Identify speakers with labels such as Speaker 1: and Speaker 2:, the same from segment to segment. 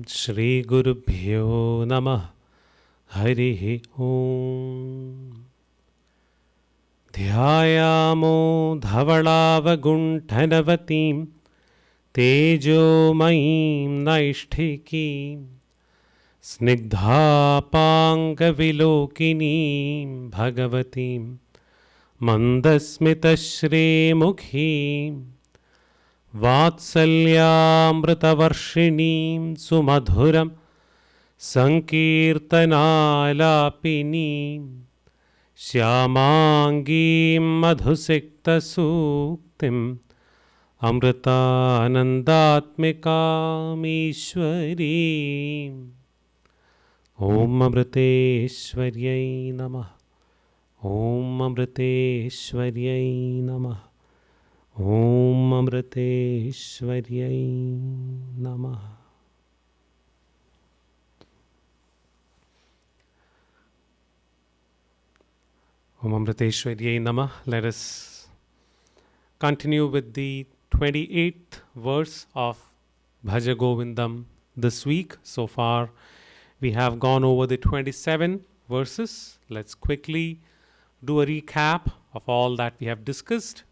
Speaker 1: Shri Gurubhyo Namah Harihi Om. Dhyayamo dhavalavagunthanavatim tejomayim naishtikim snigdhapangavilokinim bhagavatim mandasmitashremukhim vatsalyamritavarshinim sumadhuram sankirtanalapinim Shyamangim madhusiktasuktim amritanandatmikam Ishwarim. Om Amriteshwaryai Namah. Om Amriteshwaryai Namah. Om Amriteshwaryai Namah. Om Amriteshwaryai Namah. Let us continue with the 28th verse of Bhaja Govindam this week. So far, we have gone over the 27 verses. Let's quickly do a recap of all that we have discussed,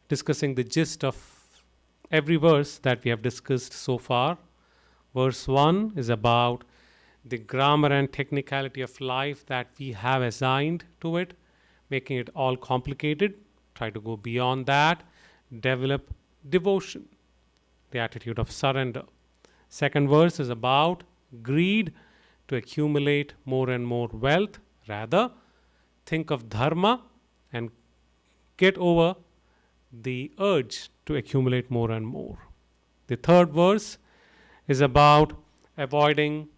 Speaker 1: discussing the gist of every verse that we have discussed so far. Verse 1 is about the grammar and technicality of life that we have assigned to it, making it all complicated. Try to go beyond that. Develop devotion, the attitude of surrender. Second verse is about greed to accumulate more and more wealth. Rather, think of dharma and get over the urge to accumulate more and more. The third verse is about avoiding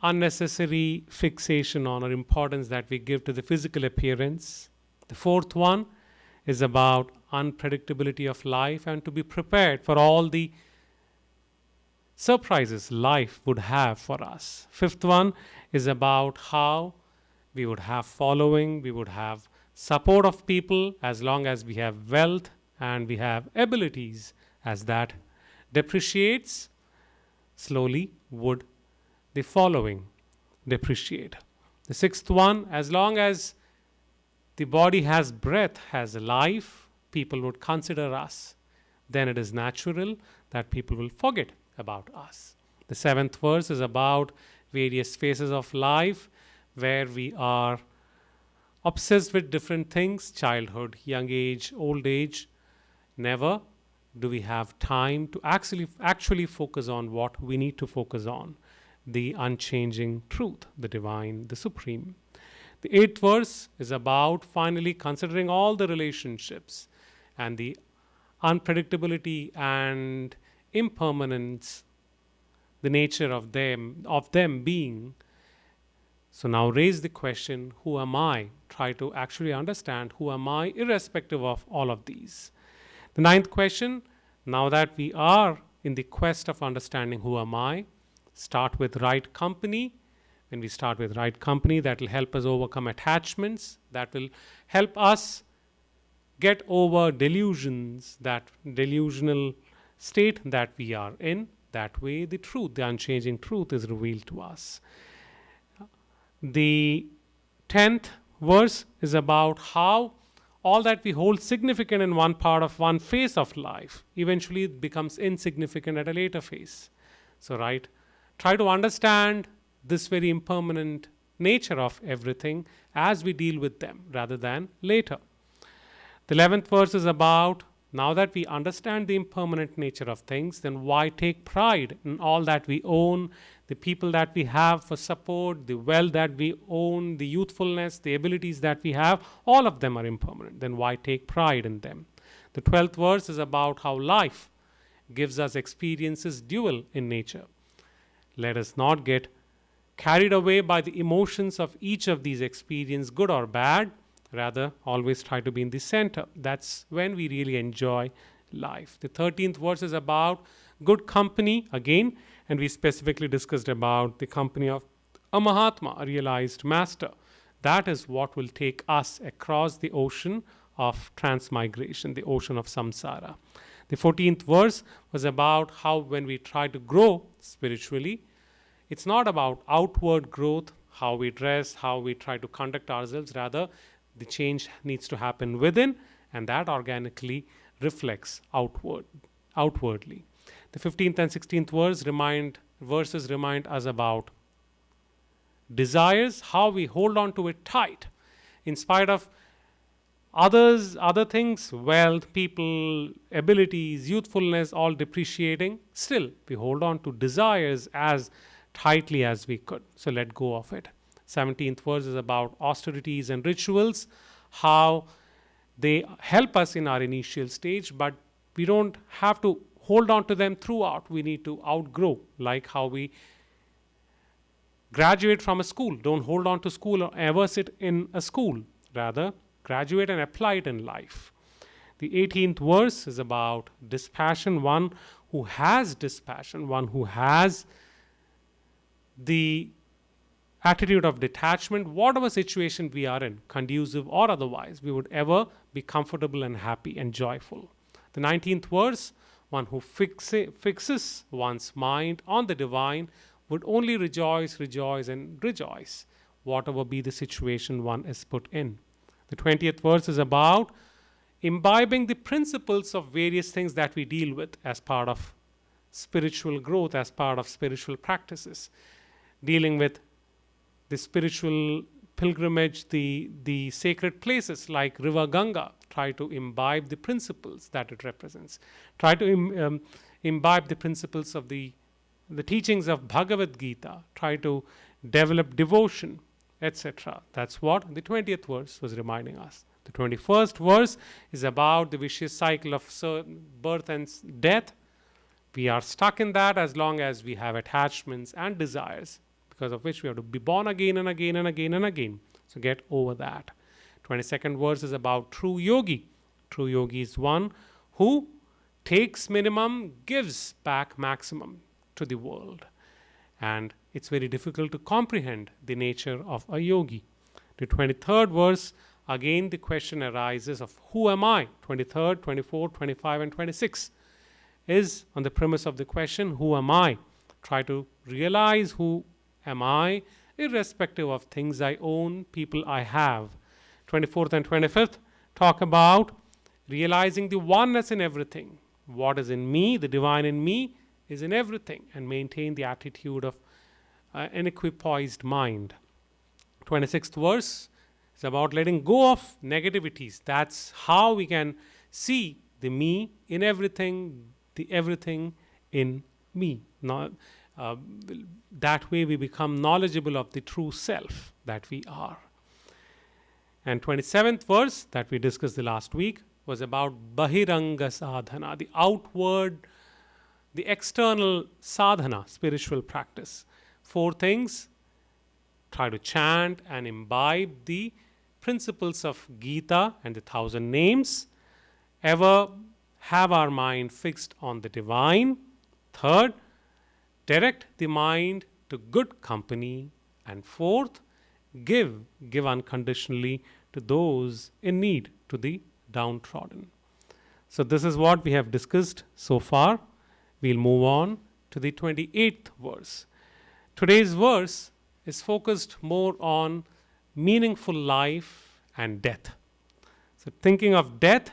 Speaker 1: unnecessary fixation on or importance that we give to the physical appearance. The fourth one is about unpredictability of life and to be prepared for all the surprises life would have for us. Fifth one is about how we would have following, we would have support of people as long as we have wealth and we have abilities. As that depreciates, slowly would the following depreciate. The sixth one, as long as the body has breath, has life, people would consider us. Then it is natural that people will forget about us. The seventh verse is about various phases of life where we are obsessed with different things: childhood, young age, old age. Never do we have time to actually focus on what we need to focus on: the unchanging truth, the divine, the supreme. The eighth verse is about finally considering all the relationships and the unpredictability and impermanence, the nature of them being. So now raise the question, who am I? Try to actually understand who am I irrespective of all of these. The ninth question, now that we are in the quest of understanding who am I, start with right company. When we start with right company, that will help us overcome attachments, that will help us get over delusions, that delusional state that we are in. That way the truth, the unchanging truth, is revealed to us. The 10th verse is about how all that we hold significant in one part of one phase of life eventually becomes insignificant at a later phase. So try to understand this very impermanent nature of everything as we deal with them rather than later. The 11th verse is about, now that we understand the impermanent nature of things, then why take pride in all that we own, the people that we have for support, the wealth that we own, the youthfulness, the abilities that we have, all of them are impermanent. Then why take pride in them? The 12th verse is about how life gives us experiences dual in nature. Let us not get carried away by the emotions of each of these experiences, good or bad. Rather, always try to be in the center. That's when we really enjoy life. The 13th verse is about good company again, and we specifically discussed about the company of a Mahatma, a realized master. That is what will take us across the ocean of transmigration, the ocean of samsara. The 14th verse was about how when we try to grow spiritually, it's not about outward growth, how we dress, how we try to conduct ourselves. Rather, the change needs to happen within, and that organically reflects outwardly. The 15th and 16th verses remind us about desires, how we hold on to it tight in spite of other things, wealth, people, abilities, youthfulness, all depreciating. Still, we hold on to desires as tightly as we could. So let go of it. 17th verse is about austerities and rituals, how they help us in our initial stage, but we don't have to hold on to them throughout. We need to outgrow, like how we graduate from a school. Don't hold on to school or ever sit in a school. Rather, graduate and apply it in life. The 18th verse is about dispassion, one who has dispassion, one who has the attitude of detachment, whatever situation we are in, conducive or otherwise, we would ever be comfortable and happy and joyful. The 19th verse, one who fixes one's mind on the divine would only rejoice, and rejoice, whatever be the situation one is put in. The 20th verse is about imbibing the principles of various things that we deal with as part of spiritual growth, as part of spiritual practices, dealing with the spiritual pilgrimage, the sacred places like River Ganga. Try to imbibe the principles that it represents. Try to imbibe the principles of the teachings of Bhagavad Gita. Try to develop devotion, etc. That's what the 20th verse was reminding us. The 21st verse is about the vicious cycle of birth and death. We are stuck in that as long as we have attachments and desires, because of which we have to be born again and again and again and again. So get over that. 22nd verse is about true yogi. True yogi is one who takes minimum, gives back maximum to the world. And it's very difficult to comprehend the nature of a yogi. The 23rd verse, again the question arises of who am I? 23rd, 24th, 25 and 26 is on the premise of the question, who am I? Try to realize who am I, irrespective of things I own, people I have. 24th and 25th talk about realizing the oneness in everything. What is in me, the divine in me, is in everything, and maintain the attitude of an equipoised mind. 26th verse is about letting go of negativities. That's how we can see the me in everything, the everything in me. That way we become knowledgeable of the true self that we are. And 27th verse that we discussed the last week was about Bahiranga Sadhana, the outward, the external sadhana, spiritual practice. 4 things: try to chant and imbibe the principles of Gita and the 1,000 names. Ever have our mind fixed on the divine. 3rd, direct the mind to good company. And 4th, give unconditionally to those in need, to the downtrodden. So this is what we have discussed so far. We'll move on to the 28th verse. Today's verse is focused more on meaningful life and death. So thinking of death,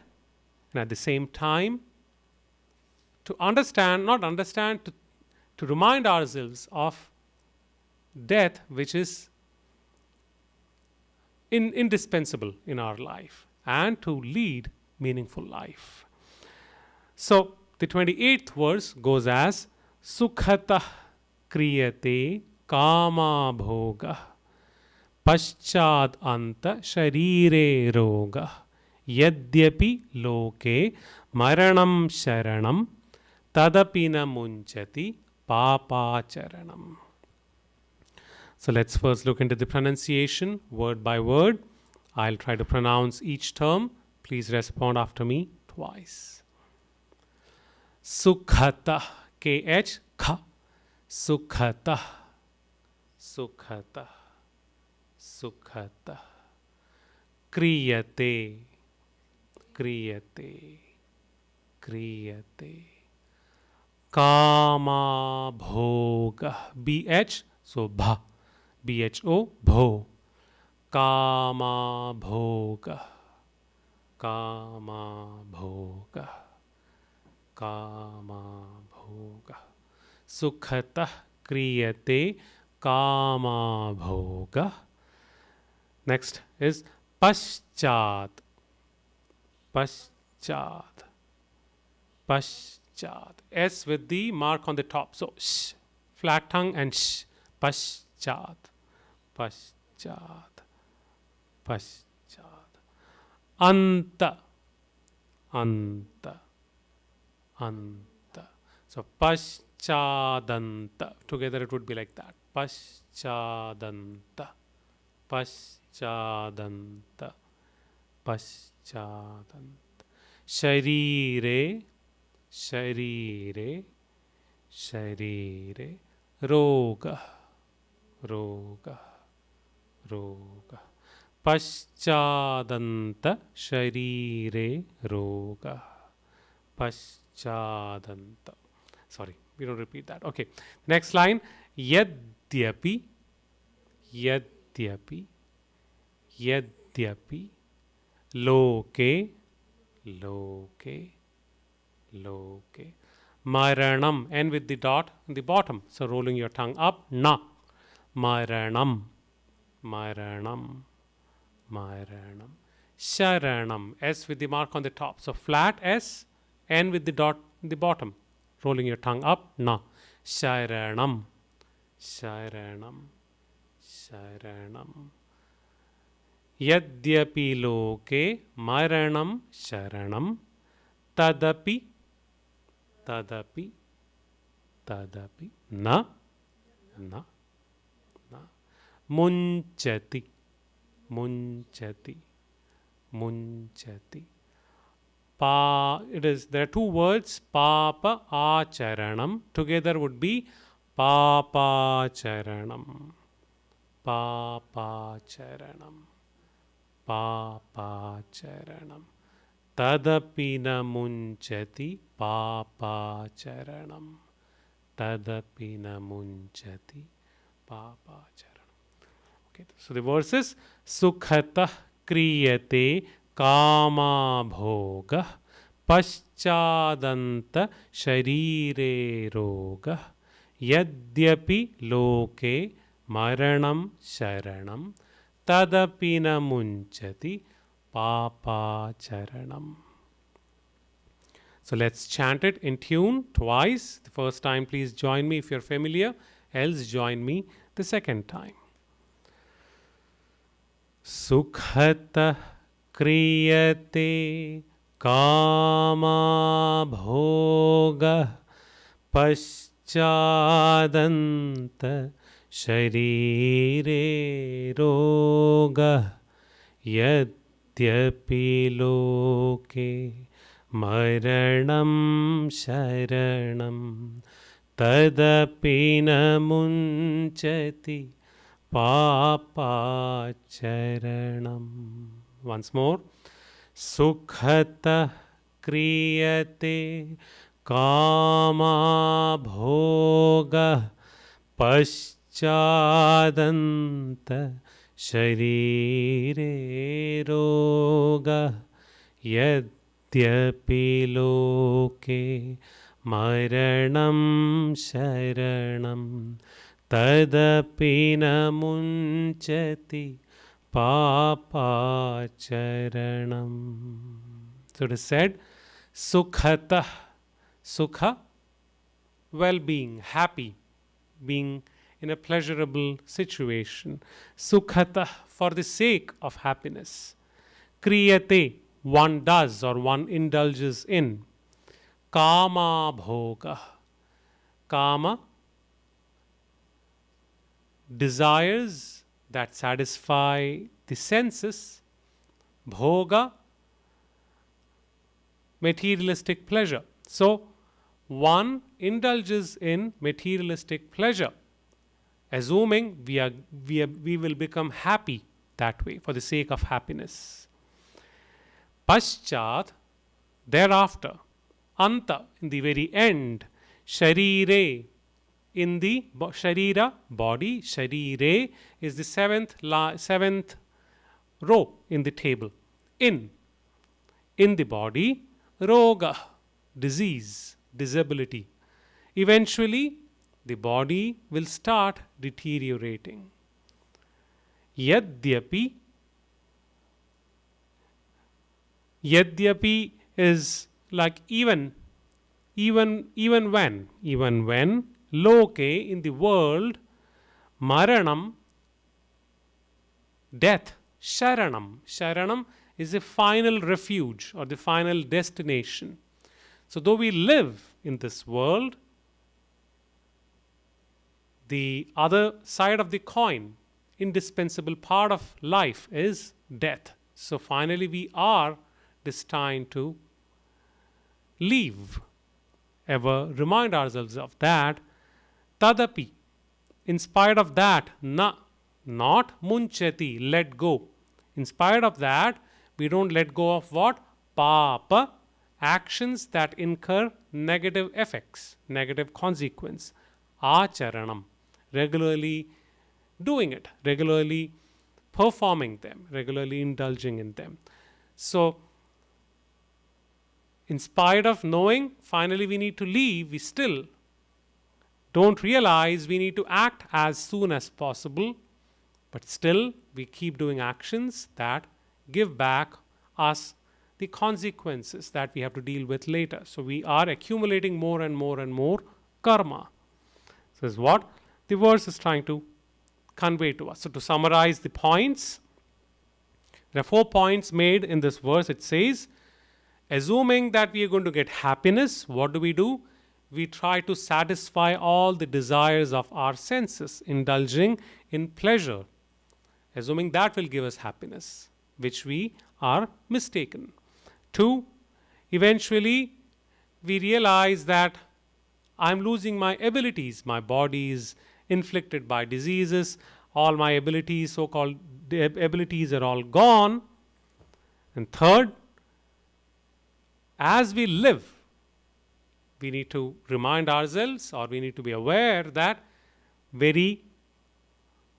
Speaker 1: and at the same time to remind ourselves of death, which is indispensable in our life, and to lead meaningful life. So the 28th verse goes as Sukhatah kriyate kama bhoga paschad anta sharire roga yadyapi loke maranam sharanam tadapina munchati papacharanam. So let's first look into the pronunciation word by word. I'll try to pronounce each term. Please respond after me twice. Sukhata, K-H, Kha. Sukhata, Sukhata, Sukhata. Kriyate, Kriyate, kriyate. Kama bhoga. BH, so bha. BHO, bho. Kama bhoga. Kama bhoga. Kama bhoga. Sukhatah kriyate kama bhoga. Next is paschat. Paschat. Paschat. S with the mark on the top. So sh, flat tongue and sh. Paschat. Paschat. Paschat. Anta. Anta. Anta. So paschadanta. Together it would be like that. Paschadanta. Paschadanta. Paschadanta. Sharire. Sharire. Sharire. Roga. Roga. Roga. Paschadanta. Sharire. Roga. Paschadanta. Sorry, we don't repeat that. Okay. Next line. Yadyapi. Yadyapi. Yadyapi. Loke. Loke. Loke. Maranam. N with the dot on the bottom. So rolling your tongue up. Na. Maranam. Maranam. Maranam. Sharanam. S with the mark on the top. So flat S. N with the dot in the bottom. Rolling your tongue up. Na. Sharanam. Sharanam. Sharanam. Yadyapi loke maranam sharanam tadapi. Tadapi. Tadapi. Na. Na. Na. Munchati. Munchati. Munchati. There are two words, papa acharanam. Together would be papa charanam. Papa charanam. Papa charanam. Tadapi na munchati papa charanam. Tadapi na munchati papa charanam. Okay, so the verse is Sukhatah kriyate kama bhoga paschadanta sharire roga yadyapi loke maranam sharanam tadapi na munchati papa charanam. So let's chant it in tune twice. The first time please join me if you're familiar, else join me the second time. Sukhatah kriyate kama bhoga paschadanta sharire roga yadyapi loke maranam sharanam tadapi na munchati papa charanam. Once more. Sukhatah kriyate kama bhoga paschadanta sharire roga yadyapi loke maranam sharanam tadapi na munchati papa charanam. So it is said, Sukhatah. Sukha, well-being, happy, being in a pleasurable situation. Sukhatah, for the sake of happiness. Kriyate, one does or one indulges in. Kama bhoga. Kama, desires that satisfy the senses. Bhoga, materialistic pleasure. So, one indulges in materialistic pleasure, assuming we will become happy that way for the sake of happiness. Paschat, thereafter, anta, in the very end. Sharire, in the sharira, body. Sharire is the seventh row in the table. In the body. Roga, disease, disability. Eventually, the body will start deteriorating. Yadyapi, yadyapi is like even when, loke, in the world, maranam, death, sharanam is the final refuge or the final destination. So though we live in this world, the other side of the coin, indispensable part of life, is death. So finally we are destined to leave. Ever remind ourselves of that. Tadapi, in spite of that, not munchati, let go. In spite of that, we don't let go of what? Papa, actions that incur negative effects, negative consequence. Acharanam, regularly doing it, regularly performing them, regularly indulging in them. So, in spite of knowing finally we need to leave, we still don't realize we need to act as soon as possible, but still we keep doing actions that give back us the consequences that we have to deal with later. So we are accumulating more and more and more karma. So this is what the verse is trying to convey to us. So to summarize the points, there are 4 points made in this verse. It says, assuming that we are going to get happiness, what do? We try to satisfy all the desires of our senses, indulging in pleasure, assuming that will give us happiness, which we are mistaken. 2, eventually we realize that I'm losing my abilities. My body is inflicted by diseases. All my abilities, so-called abilities, are all gone. And 3rd, as we live, we need to remind ourselves, or we need to be aware that very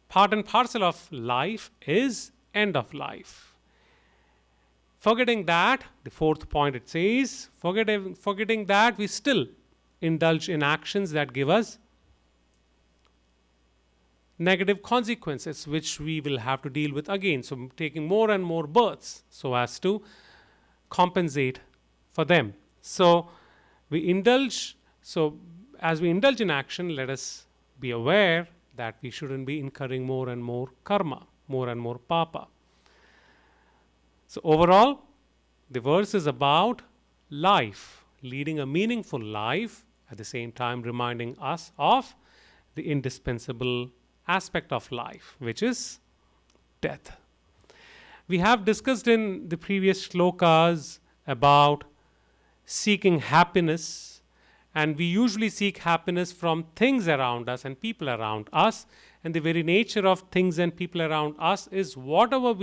Speaker 1: part and parcel of life is end of life. Forgetting that, the 4th point it says, forgetting that we still indulge in actions that give us negative consequences, which we will have to deal with again. So taking more and more births so as to compensate for them. So we indulge. So as we indulge in action, let us be aware that we shouldn't be incurring more and more karma, more and more papa. So overall, the verse is about life, leading a meaningful life, at the same time reminding us of the indispensable aspect of life, which is death. We have discussed in the previous shlokas about seeking happiness, and we usually seek happiness from things around us and people around us, and the very nature of things and people around us is whatever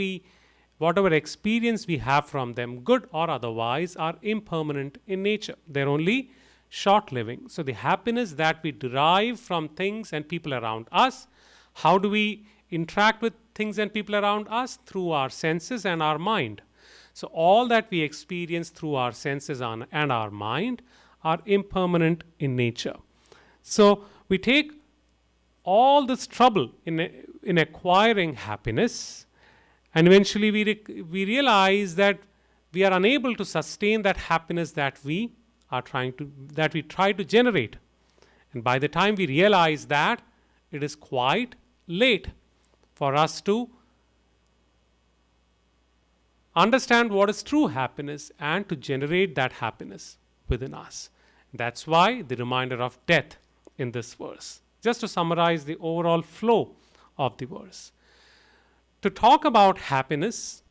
Speaker 1: experience we have from them, good or otherwise, are impermanent in nature. They're only short-living. So the happiness that we derive from things and people around us, how do we interact with things and people around us? Through our senses and our mind. So all that we experience through our senses and our mind are impermanent in nature. So we take all this trouble in acquiring happiness, and eventually we realize that we are unable to sustain that happiness that we try to generate. And by the time we realize that, it is quite late for us to understand what is true happiness and to generate that happiness within us. That's why the reminder of death in this verse. Just to summarize the overall flow of the verse. To talk about happiness,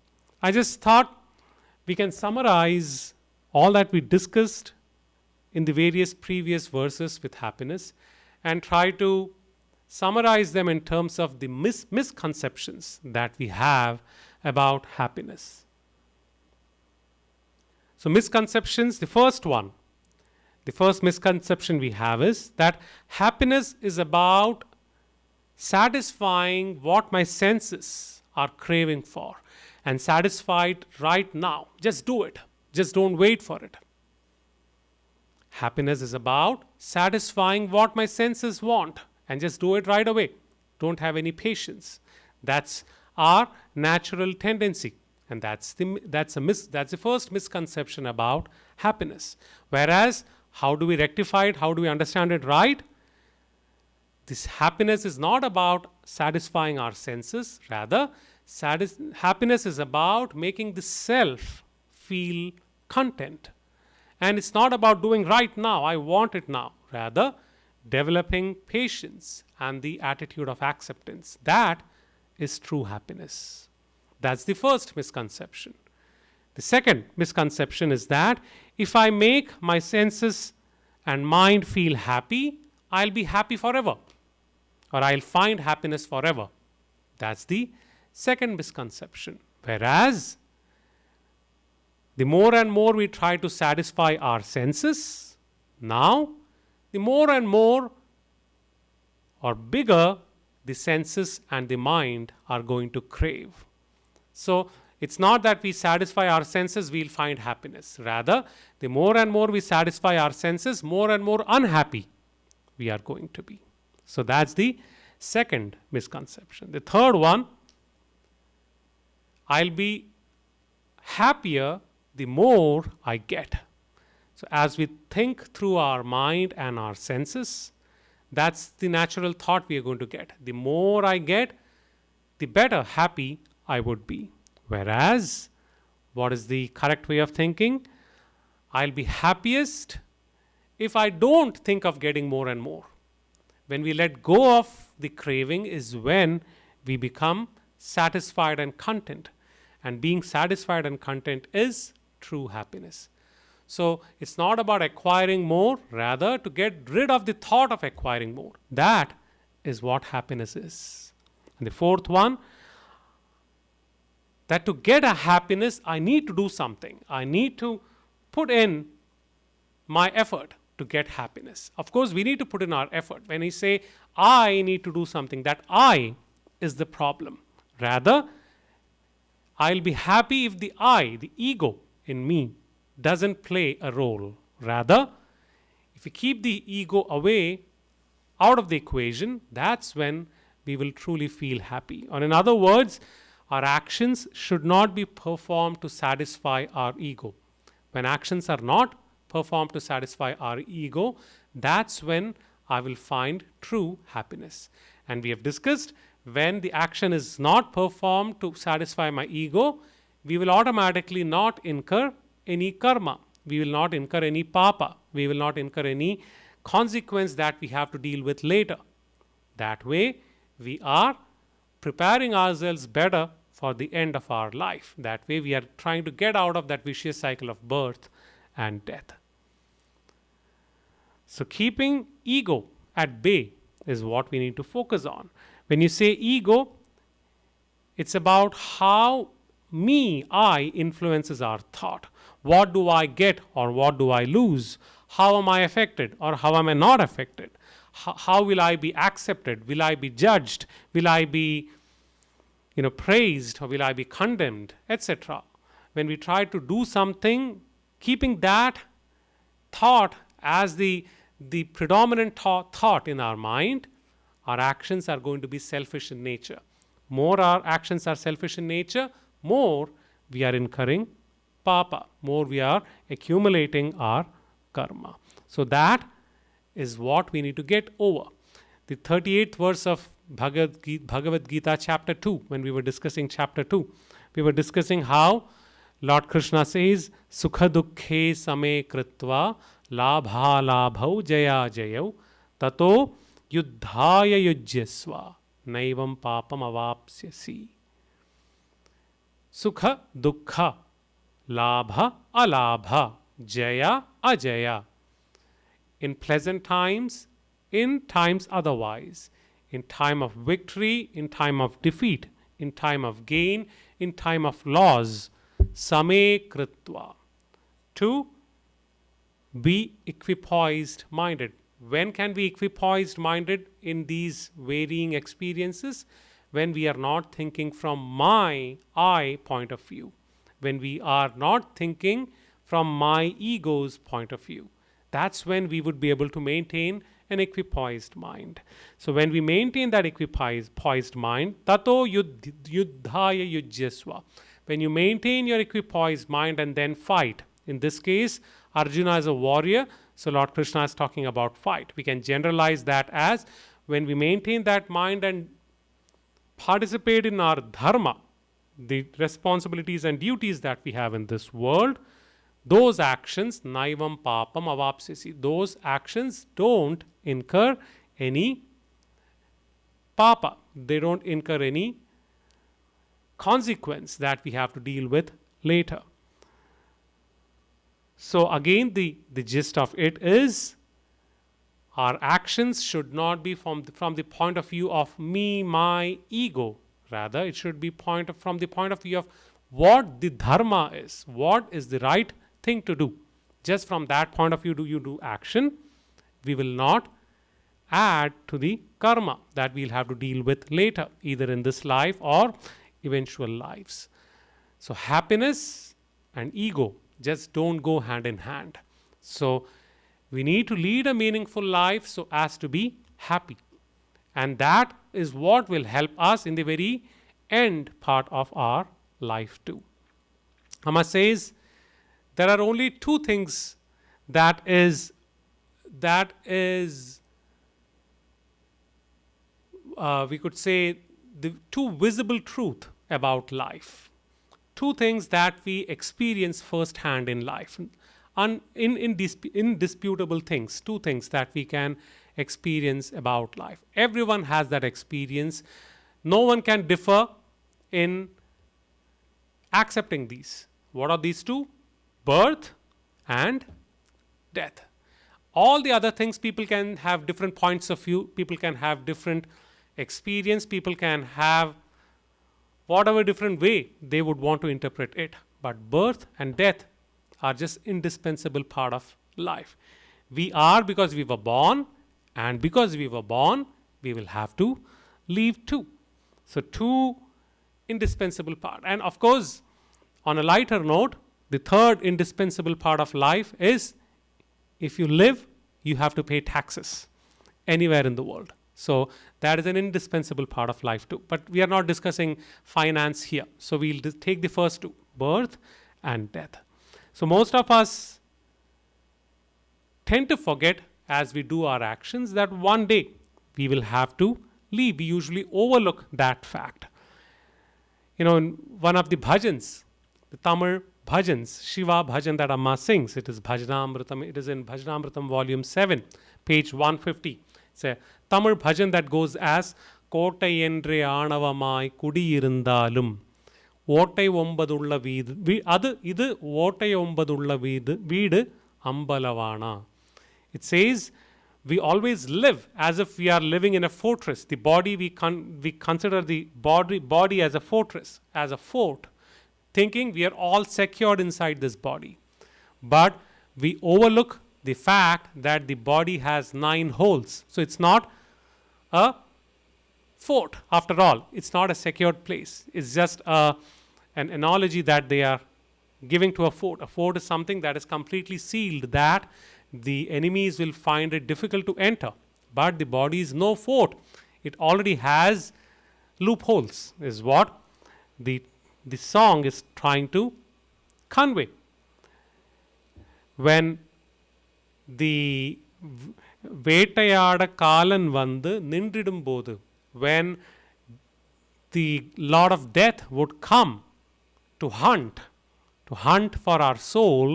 Speaker 1: I just thought we can summarize all that we discussed in the various previous verses with happiness and try to summarize them in terms of the misconceptions that we have about happiness. So misconceptions, the first one, The first misconception we have is that happiness is about satisfying what my senses are craving for, and satisfy it right now. Just do it. Just don't wait for it. Happiness is about satisfying what my senses want and just do it right away. Don't have any patience. That's our natural tendency. And that's the first misconception about happiness. Whereas, how do we rectify it? How do we understand it right? This happiness is not about satisfying our senses. Rather, happiness is about making the self feel content. And it's not about doing right now, I want it now. Rather, developing patience and the attitude of acceptance. That is true happiness. That's the first misconception. The second misconception is that if I make my senses and mind feel happy, I'll be happy forever, or I'll find happiness forever. That's the second misconception. Whereas, the more and more we try to satisfy our senses, now, the more and more or bigger the senses and the mind are going to crave. So, it's not that we satisfy our senses, we'll find happiness. Rather, the more and more we satisfy our senses, more and more unhappy we are going to be. So, that's the second misconception. The third one, I'll be happier the more I get. So, as we think through our mind and our senses, that's the natural thought we are going to get. The more I get, the better happy I would be. Whereas, what is the correct way of thinking? I'll be happiest if I don't think of getting more and more. When we let go of the craving is when we become satisfied and content. And being satisfied and content is true happiness. So, it's not about acquiring more, rather to get rid of the thought of acquiring more. That is what happiness is. And the fourth one, that to get a happiness, I need to do something. I need to put in my effort to get happiness. Of course, we need to put in our effort. When we say, I need to do something, that I is the problem. Rather, I'll be happy if the I, the ego in me, doesn't play a role. Rather, if we keep the ego away, out of the equation, that's when we will truly feel happy. Or in other words, our actions should not be performed to satisfy our ego. When actions are not performed to satisfy our ego, that's when I will find true happiness. And we have discussed, when the action is not performed to satisfy my ego, we will automatically not incur any karma. We will not incur any papa. We will not incur any consequence that we have to deal with later. That way, we are preparing ourselves better for the end of our life. That way, we are trying to get out of that vicious cycle of birth and death. So, keeping ego at bay is what we need to focus on. When you say ego, it's about how me, I, influences our thought. What do I get or what do I lose? How am I affected or how am I not affected? How will I be accepted? Will I be judged? Will I be praised, or will I be condemned, etc. When we try to do something, keeping that thought as the predominant thought in our mind, our actions are going to be selfish in nature. More our actions are selfish in nature, more we are incurring papa, more we are accumulating our karma. So that is what we need to get over. The 38th verse of Bhagavad Gita chapter 2, when we were discussing chapter 2, we were discussing how Lord Krishna says, Sukha dukkhe same kritva labha labhau jaya jayau tato yuddhaya yujyasva naivam papam avapsyasi. Sukha dukkha labha alabha jaya ajaya. In pleasant times, in times otherwise, in time of victory, in time of defeat, in time of gain, in time of loss, same kritva. To be equipoised minded. When can be equipoised minded in these varying experiences? When we are not thinking from my I point of view, when we are not thinking from my ego's point of view. That's when we would be able to maintain an equipoised mind. So when we maintain that equipoised mind, tato yuddhaya yujyasva. When you maintain your equipoised mind and then fight, in this case, Arjuna is a warrior, so Lord Krishna is talking about fight. We can generalize that as when we maintain that mind and participate in our dharma, the responsibilities and duties that we have in this world, those actions, naivam papam avapsisi, those actions don't incur any papa. They don't incur any consequence that we have to deal with later. So again, the gist of it is our actions should not be from the point of view of me, my ego. Rather, it should be from the point of view of what the dharma is, what is the right thing to do. Just from that point of view do you do action. We will not add to the karma that we'll have to deal with later, either in this life or eventual lives. So happiness and ego just don't go hand in hand. So we need to lead a meaningful life so as to be happy. And that is what will help us in the very end part of our life too. Amma says there are only two things that is we could say the two visible truth about life. Two things that we experience firsthand in life. Indisputable things, two things that we can experience about life. Everyone has that experience. No one can differ in accepting these. What are these two? Birth and death. All the other things, people can have different points of view, people can have different experience, people can have whatever different way they would want to interpret it. But birth and death are just indispensable part of life. We are because we were born, and because we were born, we will have to leave too. So two indispensable part. And of course, on a lighter note, the third indispensable part of life is if you live, you have to pay taxes anywhere in the world. So that is an indispensable part of life too. But we are not discussing finance here. So we'll take the first two, birth and death. So most of us tend to forget as we do our actions that one day we will have to leave. We usually overlook that fact. In one of the bhajans, the Tamil bhajans, Shiva bhajan that Amma sings, it is Bhajanamritam, it is in Bhajanamritam volume 7, page 150. It's a Tamil bhajan that goes as Kottai endre aanavamai kudiyirundalum ஓட்டை ஒன்பதுள்ள வீடு இது ஓட்டை ஒன்பதுள்ள வீடு Ambalavana. It says we always live as if we are living in a fortress. The body, we consider the body as a fortress, as a fort, thinking we are all secured inside this body. But we overlook the fact that the body has 9 holes. So it's not a fort after all. It's not a secured place. It's just an analogy that they are giving to a fort. A fort is something that is completely sealed, that the enemies will find it difficult to enter. But the body is no fort. It already has loopholes, is what the song is trying to convey. When the வேட்டையாட காலன் வந்து நின்றிடும் போது, when the Lord of Death would come to hunt for our soul,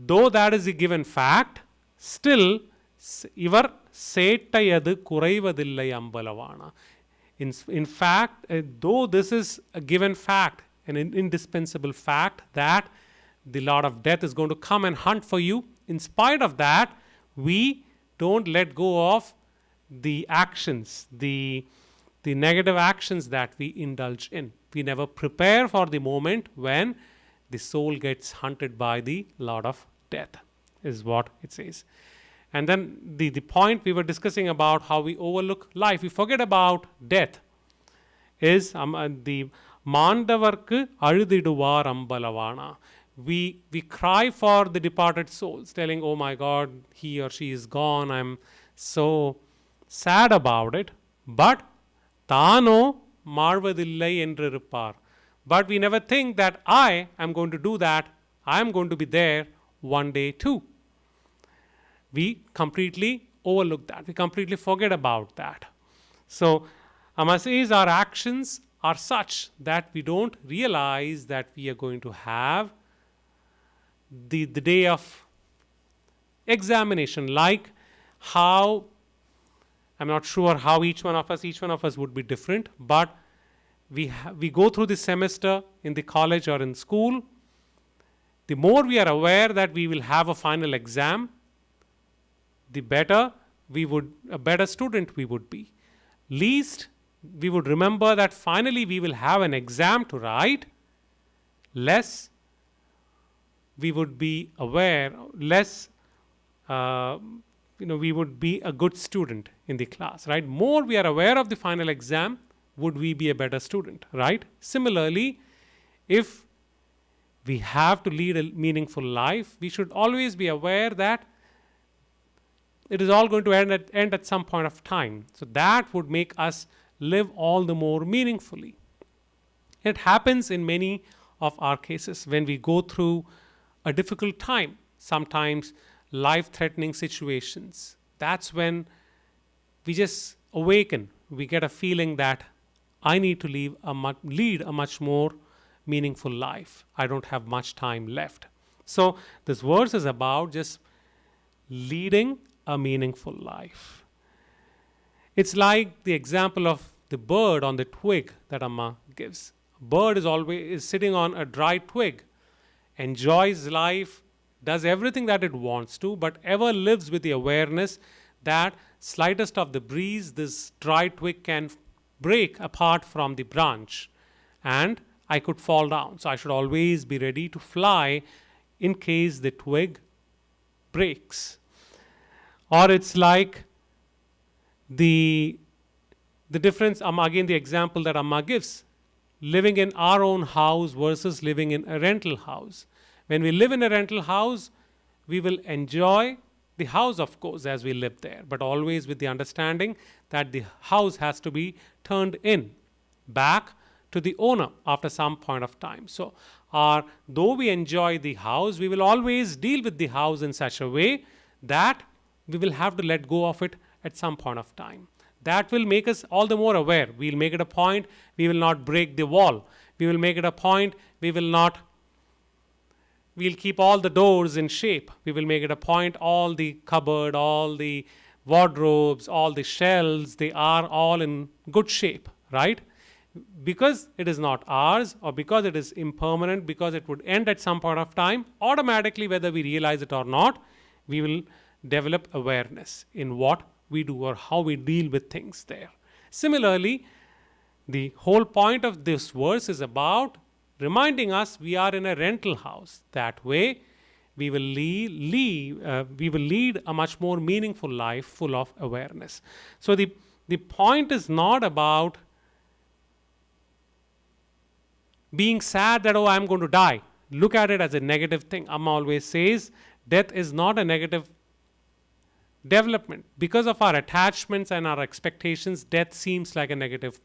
Speaker 1: though that is a given fact, still இவர் சேட்டையது குறைவதில்லை Ambalavana. In fact, though this is a given fact, an indispensable fact that the Lord of Death is going to come and hunt for you, in spite of that, we don't let go of the actions, the negative actions that we indulge in. We never prepare for the moment when the soul gets hunted by the Lord of Death, is what it says. And then the point we were discussing about how we overlook life, we forget about death, is the Mandavarku Aludiduvar Ambalavana. We cry for the departed souls, telling, oh my God, he or she is gone, I'm so sad about it. But Tano Marvadillai Endrirupar. But we never think that I am going to do that, I am going to be there one day too. We completely overlook that. We completely forget about that. So, Amma says our actions are such that we don't realize that we are going to have the day of examination. Like how, I'm not sure how each one of us would be different, but we go through the semester in the college or in school. The more we are aware that we will have a final exam, the better a better student we would be. Least we would remember that finally we will have an exam to write, less we would be aware, less we would be a good student in the class, right? More we are aware of the final exam, would we be a better student, right? Similarly, if we have to lead a meaningful life, we should always be aware that it is all going to end at some point of time. So that would make us live all the more meaningfully. It happens in many of our cases when we go through a difficult time, sometimes life-threatening situations. That's when we just awaken. We get a feeling that I need to lead a much more meaningful life. I don't have much time left. So this verse is about just leading a meaningful life. It's like the example of the bird on the twig that Amma gives. A bird is always sitting on a dry twig, enjoys life, does everything that it wants to, but ever lives with the awareness that slightest of the breeze, this dry twig can break apart from the branch and I could fall down. So I should always be ready to fly in case the twig breaks. Or it's like the difference, again the example that Amma gives, living in our own house versus living in a rental house. When we live in a rental house, we will enjoy the house, of course, as we live there, but always with the understanding that the house has to be turned in back to the owner after some point of time. So though we enjoy the house, we will always deal with the house in such a way that we will have to let go of it at some point of time. That will make us all the more aware. We'll make it a point, we will not break the wall. We will make it a point, we'll keep all the doors in shape. We will make it a point, all the cupboard, all the wardrobes, all the shelves, they are all in good shape, right? Because it is not ours, or because it is impermanent, because it would end at some point of time, automatically, whether we realize it or not, we will develop awareness in what we do or how we deal with things there. Similarly, the whole point of this verse is about reminding us we are in a rental house. That way, we will lead a much more meaningful life full of awareness. So the point is not about being sad that, oh, I'm going to die. Look at it as a negative thing. Amma always says death is not a negative development. Because of our attachments and our expectations, death seems like a negative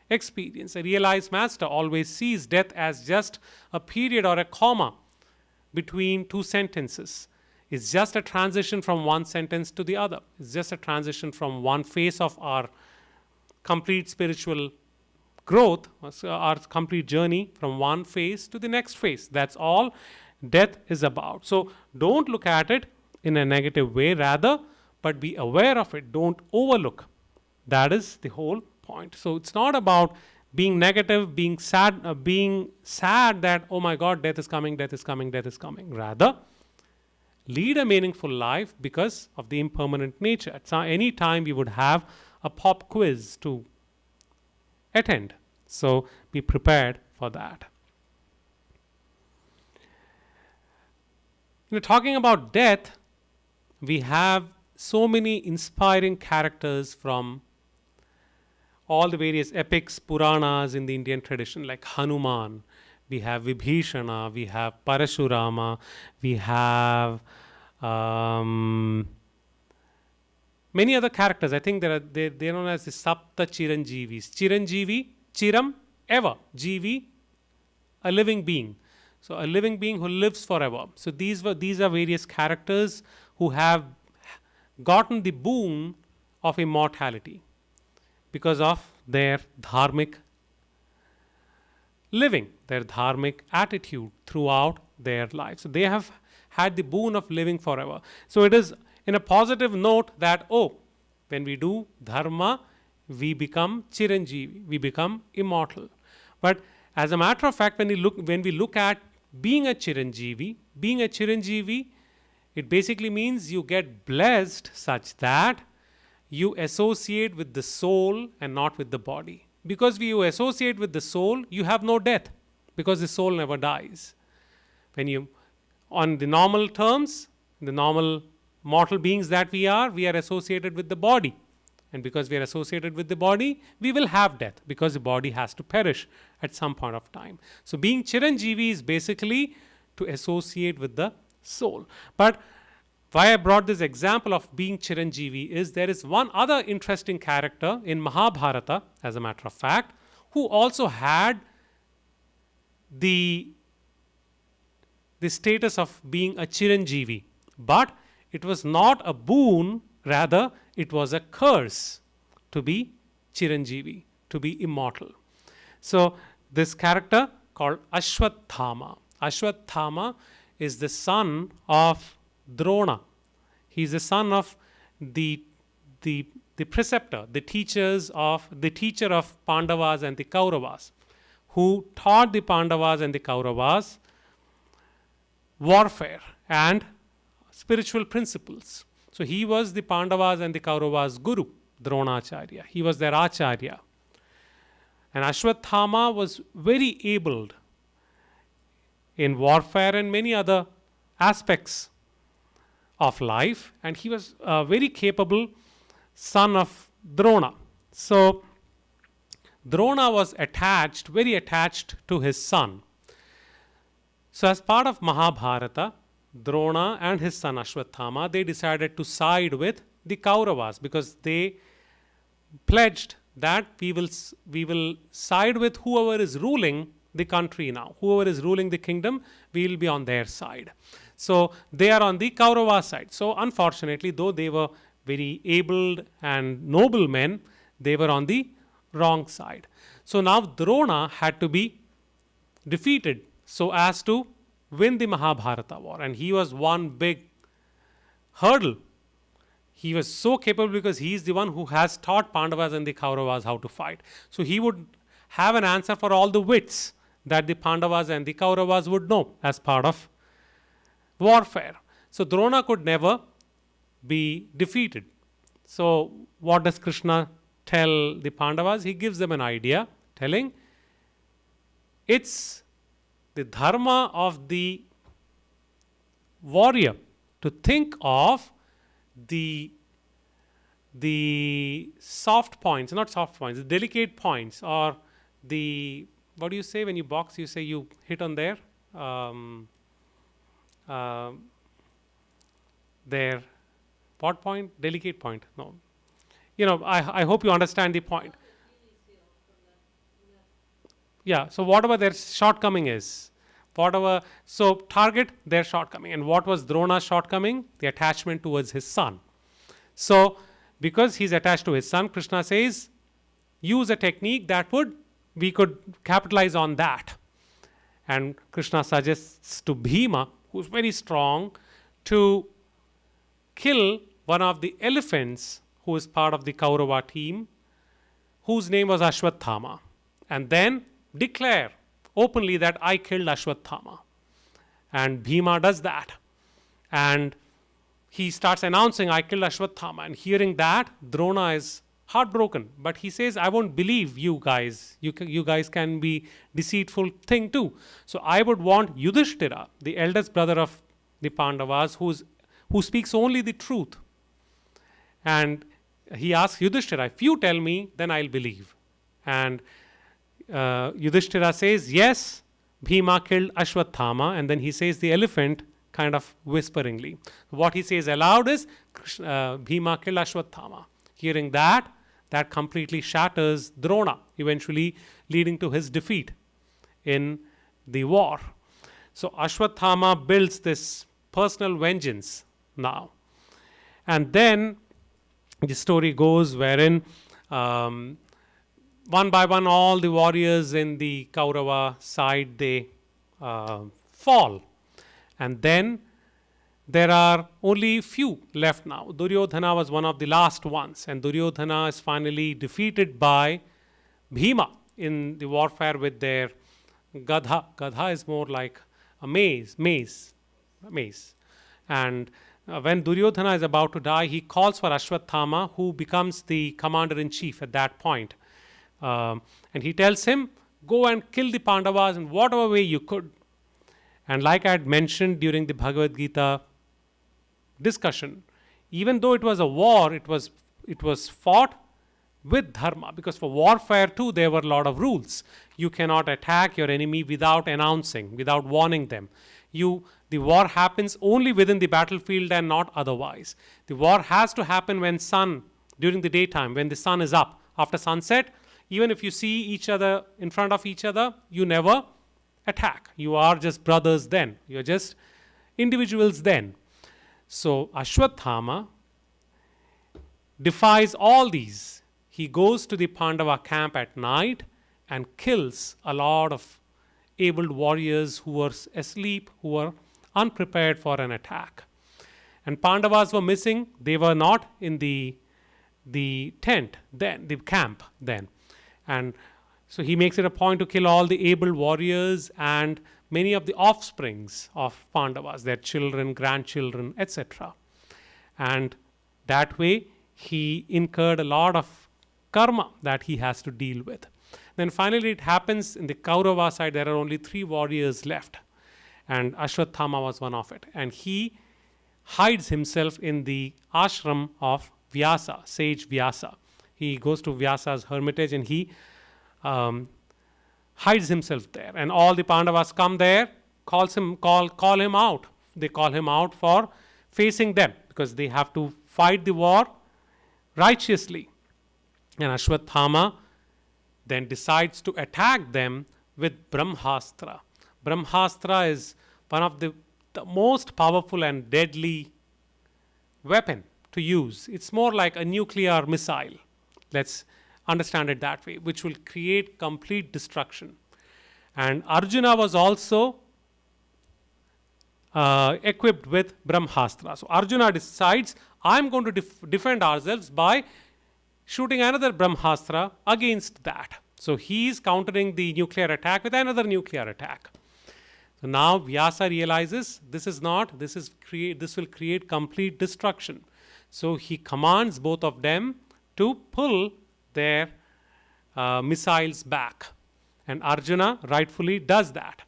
Speaker 1: experience. A realized master always sees death as just a period or a comma between two sentences. It's just a transition from one sentence to the other. It's just a transition from one phase of our complete spiritual growth, our complete journey from one phase to the next phase. That's all death is about. So don't look at it in a negative way, rather, but be aware of it. Don't overlook. That is the whole point. So it's not about being negative, being sad that, oh my God, death is coming, death is coming, death is coming. Rather, lead a meaningful life because of the impermanent nature. At any time, we would have a pop quiz to attend. So be prepared for that. Talking about death, we have so many inspiring characters from all the various epics, Puranas in the Indian tradition, like Hanuman, we have Vibhishana, we have Parashurama, we have many other characters. I think they're known as the Sapta Chiranjeevis. Chiranjeevi, Chiram, ever. Jeevi, a living being. So a living being who lives forever. So these are various characters who have gotten the boon of immortality because of their dharmic living, their dharmic attitude throughout their life. So they have had the boon of living forever. So it is in a positive note that, when we do dharma, we become chiranjeevi, we become immortal. But as a matter of fact, when we look at being a chiranjeevi, it basically means you get blessed such that you associate with the soul and not with the body. Because you associate with the soul, you have no death, because the soul never dies. When you, on the normal terms, the normal mortal beings that we are associated with the body. And because we are associated with the body, we will have death, because the body has to perish at some point of time. So being chiranjeevi is basically to associate with the soul. But why I brought this example of being chiranjeevi is there is one other interesting character in Mahabharata, as a matter of fact, who also had the status of being a chiranjeevi. But it was not a boon, rather it was a curse to be chiranjeevi, to be immortal. So this character called Ashwathama. Ashwathama is the son of Drona. He is the son of the preceptor, the teacher of Pandavas and the Kauravas, who taught the Pandavas and the Kauravas warfare and spiritual principles. So he was the Pandavas and the Kauravas guru, Dronacharya. He was their acharya. And Ashwathama was very abled in warfare and many other aspects of life, and he was a very capable son of Drona. So Drona was very attached to his son. So as part of Mahabharata, Drona and his son Ashwathama, they decided to side with the Kauravas, because they pledged that we will side with whoever is ruling the country now. Whoever is ruling the kingdom, we will be on their side. So they are on the Kaurava side. So unfortunately, though they were very abled and noble men, they were on the wrong side. So now Drona had to be defeated so as to win the Mahabharata war. And he was one big hurdle. He was so capable because he is the one who has taught Pandavas and the Kauravas how to fight. So he would have an answer for all the wits that the Pandavas and the Kauravas would know as part of warfare. So Drona could never be defeated. So what does Krishna tell the Pandavas? He gives them an idea, telling it's the dharma of the warrior to think of the soft points, not soft points, the delicate points, or the, what do you say when you box? You say you hit on there. There, what point? Delicate point. No. I hope you understand the point. Yeah, so whatever their shortcoming is, so target their shortcoming. And what was Drona's shortcoming? The attachment towards his son. So because he's attached to his son, Krishna says, use a technique that we could capitalize on that. And Krishna suggests to Bhima, who's very strong, to kill one of the elephants who is part of the Kaurava team, whose name was Ashwathama, and then declare openly that I killed Ashwathama. And Bhima does that. And he starts announcing, I killed Ashwathama. And hearing that, Drona is heartbroken. But he says, I won't believe you guys. You guys can be deceitful thing too. So I would want Yudhishthira, the eldest brother of the Pandavas, who speaks only the truth. And he asks Yudhishthira, if you tell me, then I'll believe. And Yudhishthira says, yes, Bhima killed Ashwathama. And then he says the elephant kind of whisperingly. What he says aloud is, Bhima killed Ashwathama. Hearing that, that completely shatters Drona, eventually leading to his defeat in the war. So Ashwathama builds this personal vengeance now. And then the story goes wherein one by one all the warriors in the Kaurava side, they fall. And then there are only few left now. Duryodhana was one of the last ones, and Duryodhana is finally defeated by Bhima in the warfare with their Gadha. Gadha is more like a mace. And when Duryodhana is about to die, he calls for Ashwathama, who becomes the commander-in-chief at that point. And he tells him, go and kill the Pandavas in whatever way you could. And like I had mentioned during the Bhagavad Gita discussion, even though it was a war, it was fought with dharma, because for warfare too there were a lot of rules. You cannot attack your enemy without announcing, without warning them. The war happens only within the battlefield and not otherwise. The war has to happen during the daytime, when the sun is up. After sunset, even if you see each other in front of each other, you never attack. You are just brothers then. You are just individuals then. So Ashwathama defies all these. He goes to the Pandava camp at night and kills a lot of able warriors who were asleep, who were unprepared for an attack. And Pandavas were missing. They were not in the tent then, the camp then. And so he makes it a point to kill all the able warriors and many of the offsprings of Pandavas, their children, grandchildren, etc. And that way he incurred a lot of karma that he has to deal with. Then finally it happens in the Kaurava side, there are only 3 warriors left. And Ashwathama was one of it. And he hides himself in the ashram of Vyasa, sage Vyasa. He goes to Vyasa's hermitage and he hides himself there. And all the Pandavas come there, call him out. They call him out for facing them, because they have to fight the war righteously. And Ashwathama then decides to attack them with Brahmastra. Brahmastra is one of the most powerful and deadly weapon to use. It's more like a nuclear missile. Let's understand it that way, which will create complete destruction. And Arjuna was also equipped with Brahmastra. So Arjuna decides, I'm going to defend ourselves by shooting another Brahmastra against that. So he is countering the nuclear attack with another nuclear attack. So now Vyasa realizes this will create complete destruction. So he commands both of them to pull their missiles back. And Arjuna rightfully does that,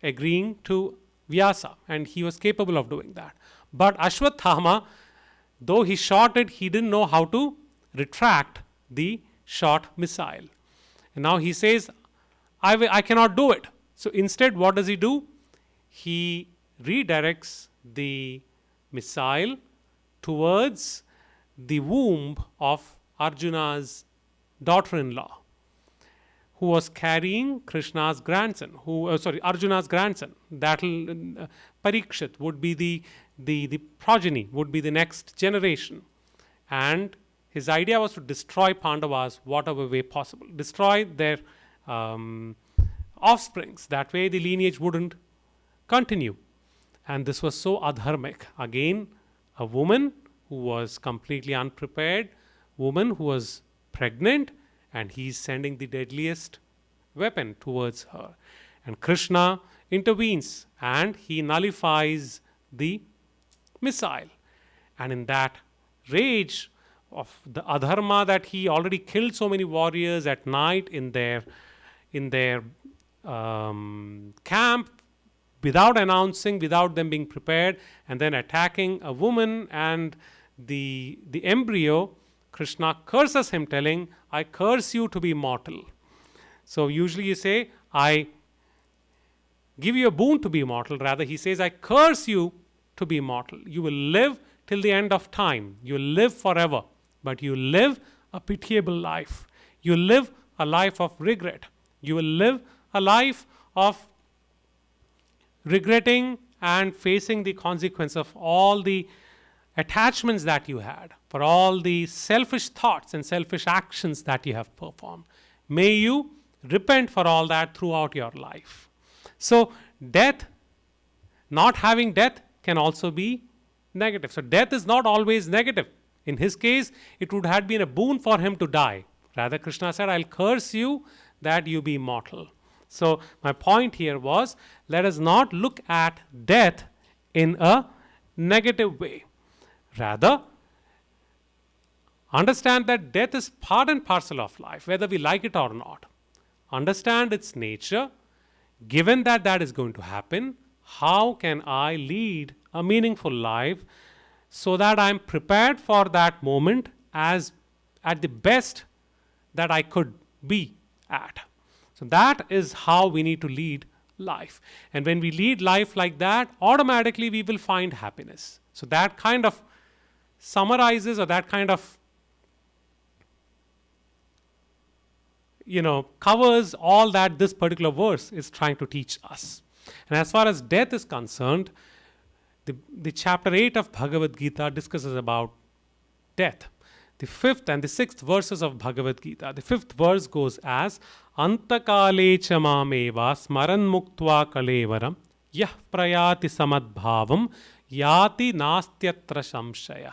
Speaker 1: agreeing to Vyasa, and he was capable of doing that. But Ashwathama, though he shot it, he didn't know how to retract the shot missile. And now he says, I cannot do it. So instead, what does he do? He redirects the missile towards the womb of Arjuna's daughter-in-law, who was carrying Krishna's grandson, Arjuna's grandson. Parikshit would be the progeny, would be the next generation. And his idea was to destroy Pandavas whatever way possible, destroy their offsprings. That way the lineage wouldn't continue. And this was so adharmic. Again, a woman who was completely unprepared, woman who was pregnant, and he's sending the deadliest weapon towards her. And Krishna intervenes and he nullifies the missile. And in that rage of the adharma, that he already killed so many warriors at night in their camp, without announcing, without them being prepared, and then attacking a woman and the embryo, Krishna curses him, telling, I curse you to be mortal. So usually you say, I give you a boon to be mortal. Rather, he says, I curse you to be mortal. You will live till the end of time. You will live forever. But you live a pitiable life. You live a life of regret. You will live a life of regretting and facing the consequence of all the attachments that you had, for all the selfish thoughts and selfish actions that you have performed. May you repent for all that throughout your life. So death, not having death, can also be negative. So death is not always negative. In his case, it would have been a boon for him to die. Rather, Krishna said, I'll curse you that you be mortal. So my point here was, let us not look at death in a negative way. Rather, understand that death is part and parcel of life, whether we like it or not. Understand its nature. Given that that is going to happen, how can I lead a meaningful life so that I'm prepared for that moment as at the best that I could be at? So that is how we need to lead life. And when we lead life like that, automatically we will find happiness. So that kind of summarizes, or that kind of covers all that this particular verse is trying to teach us. And as far as death is concerned, the chapter 8 of Bhagavad Gita discusses about death. The 5th and the 6th verses of Bhagavad Gita. The 5th verse goes as Antakale cha mameva smaran muktva kalevaram yah prayati samadbhavam yati nastyatra samshayah.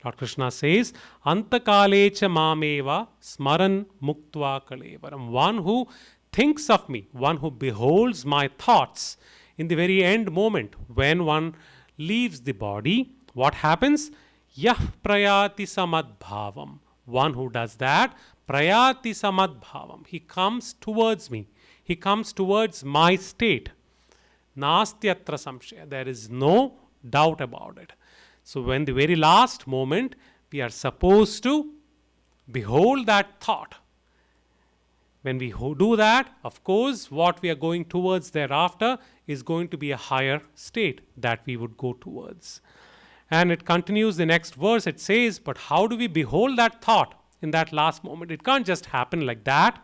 Speaker 1: Lord Krishna says, Antakale cha mameva smaran muktva kalevaram. One who thinks of me, one who beholds my thoughts in the very end moment, when one leaves the body, what happens? Yah prayati samadbhavam. One who does that, prayati samadbhavam. He comes towards me. He comes towards my state. Nastyatra samshaya. There is no doubt about it. So when the very last moment, we are supposed to behold that thought. When we do that, of course, what we are going towards thereafter is going to be a higher state that we would go towards. And it continues the next verse. It says, but how do we behold that thought in that last moment? It can't just happen like that.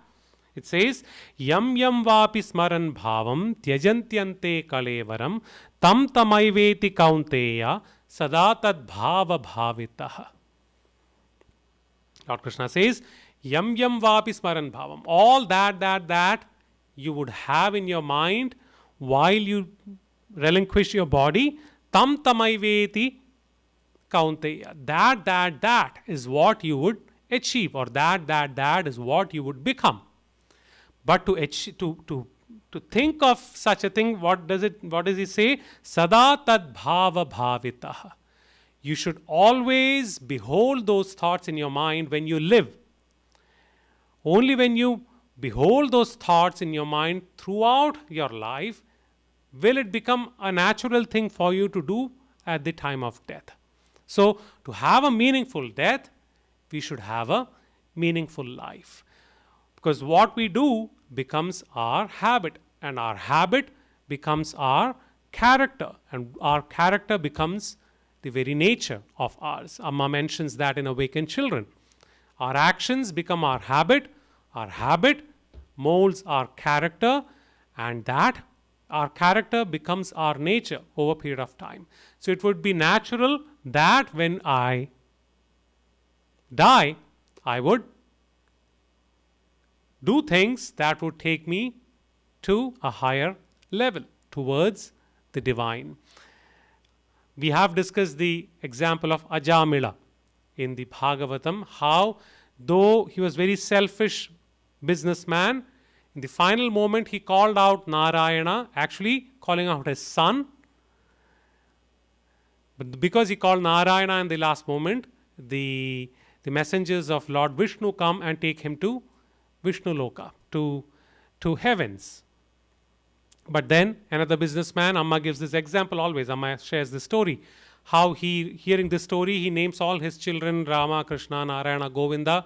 Speaker 1: It says, yam yam vapi smaran bhavam tyajantyante kalevaram tam tamaiveti kaunteya sada tad bhava bhavitah. Lord Krishna says, yam yam vapi smaran bhavam. All that you would have in your mind while you relinquish your body, tam tamaiveti kaunteya. That is what you would achieve, or that is what you would become. But to think of such a thing, what does he say? Sada tad bhava bhavitah. You should always behold those thoughts in your mind when you live. Only when you behold those thoughts in your mind throughout your life will it become a natural thing for you to do at the time of death. So, to have a meaningful death, we should have a meaningful life. Because what we do becomes our habit, and our habit becomes our character, and our character becomes the very nature of ours. Amma mentions that in Awakened Children. Our actions become our habit molds our character, and that our character becomes our nature over a period of time. So it would be natural that when I die, I would do things that would take me to a higher level, towards the divine. We have discussed the example of Ajamila in the Bhagavatam, how though he was very selfish businessman, in the final moment he called out Narayana, actually calling out his son. But because he called Narayana in the last moment, the messengers of Lord Vishnu come and take him to Vishnu Loka, to heavens. But then another businessman, Amma gives this example always. Amma shares this story. How hearing this story, he names all his children Rama, Krishna, Narayana, Govinda.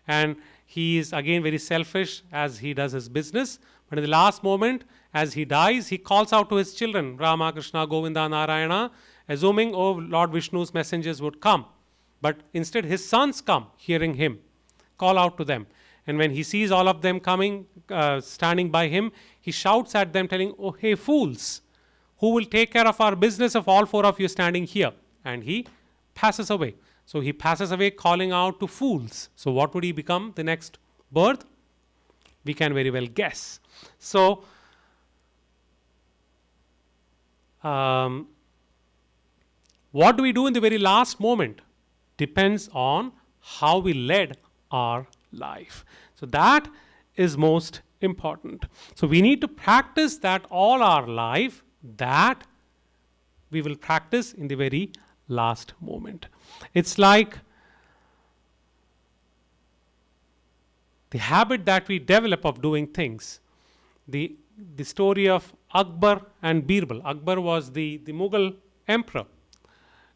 Speaker 1: And he is again very selfish as he does his business. But in the last moment, as he dies, he calls out to his children, Rama, Krishna, Govinda, Narayana, assuming, oh, Lord Vishnu's messengers would come. But instead, his sons come, hearing him call out to them. And when he sees all of them coming, standing by him, he shouts at them, telling, oh, hey, fools, who will take care of our business of all four of you standing here? And he passes away. So he passes away calling out to fools. So what would he become the next birth? We can very well guess. So what do we do in the very last moment depends on how we led our life. So that is most important. So we need to practice that all our life, that we will practice in the very last moment. It's like the habit that we develop of doing things. The story of Akbar and Birbal. Akbar was the Mughal emperor.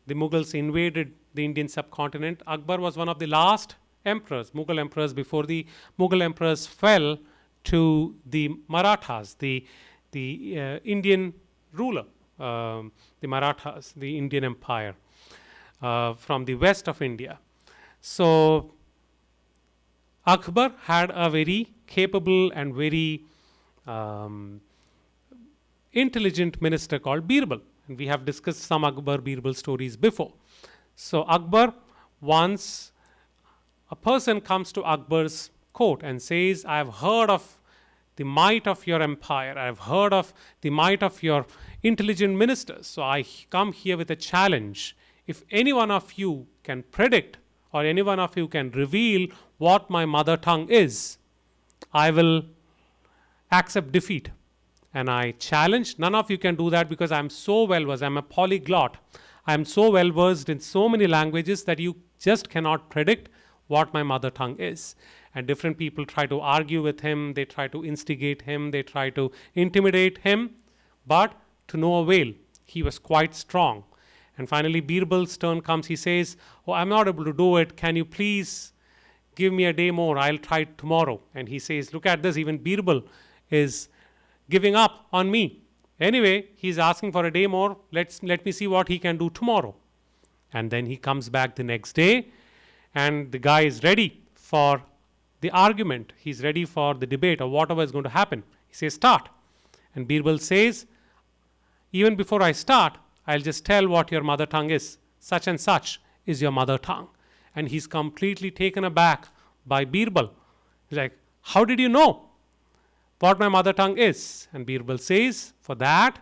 Speaker 1: The Mughals invaded the Indian subcontinent. Akbar was one of the last emperors, Mughal emperors, before the Mughal emperors fell to the Marathas, the Indian ruler, the Marathas, the Indian empire from the west of India. So Akbar had a very capable and very intelligent minister called Birbal. And we have discussed some Akbar Birbal stories before. So Akbar, once a person comes to Akbar's court and says, I have heard of the might of your empire. I have heard of the might of your intelligent ministers. So I come here with a challenge. If any one of you can predict or any one of you can reveal what my mother tongue is, I will accept defeat. And I challenge, none of you can do that because I'm so well versed. I'm a polyglot. I'm so well versed in so many languages that you just cannot predict what my mother tongue is. And different people try to argue with him. They try to instigate him. They try to intimidate him. But to no avail. He was quite strong. And finally, Birbal's turn comes. He says, oh, I'm not able to do it. Can you please give me a day more? I'll try tomorrow. And he says, look at this. Even Birbal is giving up on me. Anyway, he's asking for a day more. Let me see what he can do tomorrow. And then he comes back the next day. And the guy is ready for the argument. He's ready for the debate or whatever is going to happen. He says, start. And Birbal says, even before I start, I'll just tell what your mother tongue is. Such and such is your mother tongue. And he's completely taken aback by Birbal. He's like, how did you know what my mother tongue is? And Birbal says, for that,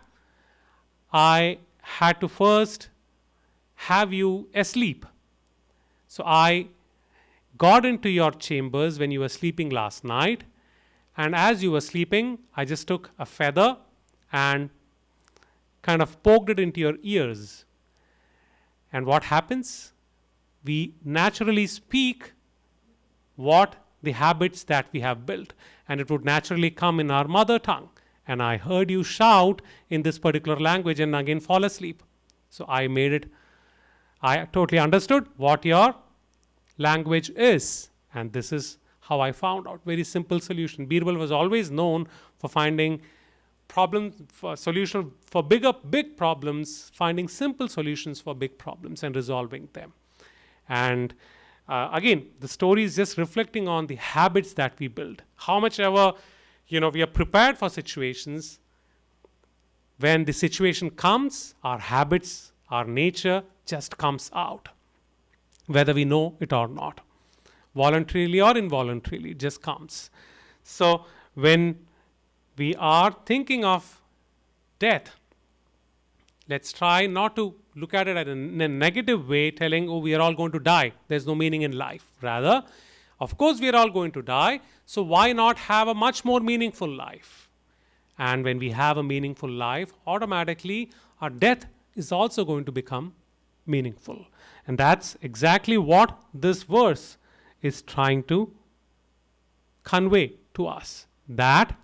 Speaker 1: I had to first have you asleep. So I got into your chambers when you were sleeping last night. And as you were sleeping, I just took a feather and kind of poked it into your ears. And what happens? We naturally speak what the habits that we have built. And it would naturally come in our mother tongue. And I heard you shout in this particular language and again fall asleep. So I made it. I totally understood what your language is. And this is how I found out. Very simple solution. Birbal was always known for finding problems, for solution for big problems, finding simple solutions for big problems and resolving them. And again, the story is just reflecting on the habits that we build. How much ever, we are prepared for situations. When the situation comes, our habits, our nature just comes out, whether we know it or not. Voluntarily or involuntarily, it just comes. So when we are thinking of death, let's try not to look at it in a negative way, telling, oh, we are all going to die. There's no meaning in life. Rather, of course, we are all going to die. So why not have a much more meaningful life? And when we have a meaningful life, automatically our death is also going to become meaningful. And that's exactly what this verse is trying to convey to us. That